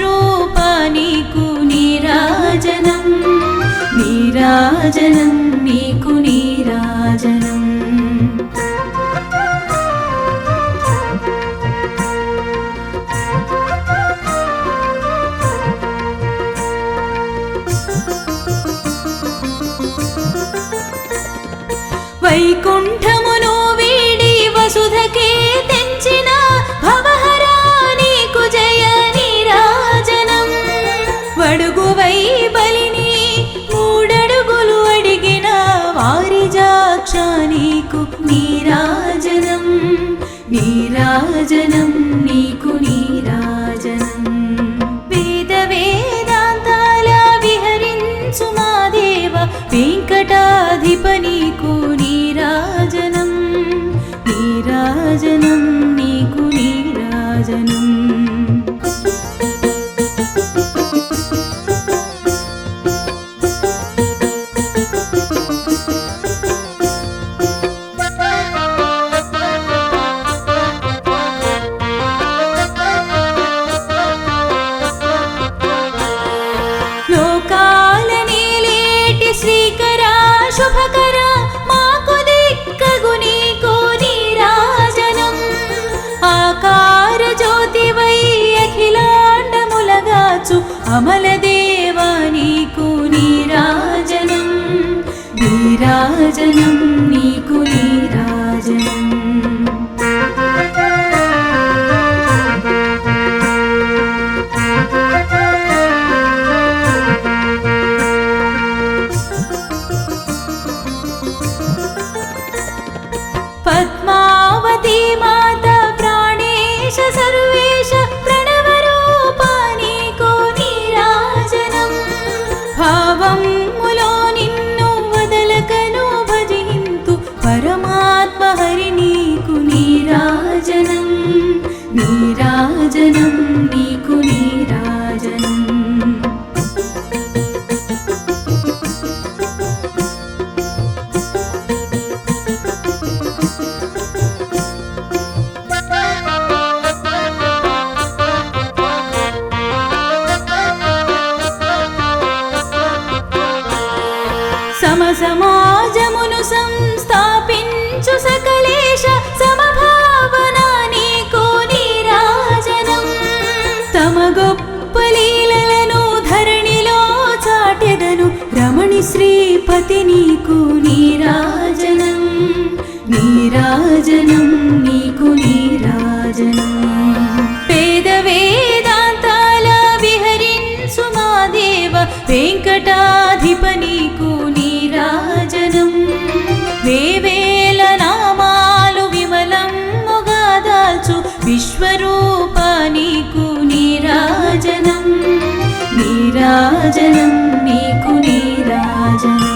విశ్వరూపా నీకు నీరాజనం నీరాజనం నీకు నీరాజనం వైకుంఠమును వీడి వసుధకే తెంచిన భవహరా నీకు జయ నీరాజనం వడుగువై బలిని మూడడుగులు అడిగిన వారిజాక్ష నీకు నీరాజనం నీరాజనం నీకు నీరాజనం వేద వేదాంతాల విహరించు మా దేవ వెంకటాధిప నీకు నీరాజనం నీరాజనం నీకు నీరాజనం లోకాల నీలేటి శ్రీకరా శుభకరా మాకు దిక్కగు నీకు నీరాజనం ఆకార జ్యోతివై అఖిలాండములగాచు అమలదేవా నీకు నీరాజనం నీరాజనం నీకు నీరాజనం పద్మావతి మాత ప్రాణేశ సర్వేశ ప్రణవరూపా నీకు నీరాజనం భావములో నిన్ను వదలకను భజింతు పరమాత్మ హరి నీకు నీరాజనం నీరాజనం నీకు నీరాజనం సమసమాజమును సంస్థాపించు సకలేశ సమభావన నీకు నీరాజనం తమ గొప్ప లీలలను ధరణిలో చాటెదను రమణి శ్రీపతి నీకు నీరాజనం నీరాజనం నీకు నీరాజనం వేద వేదాంతాల విహరించు మా దేవ వెంకటాధిప నీకు నీరాజనం వేవేల నామాలు విమలముగా దాల్చు విశ్వరూపా నీకు నీరాజనం నీరాజనం నీకు నీరాజనం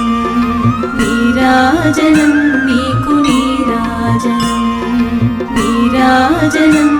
నీరాజనం నీకు నీరాజనం నీరాజనం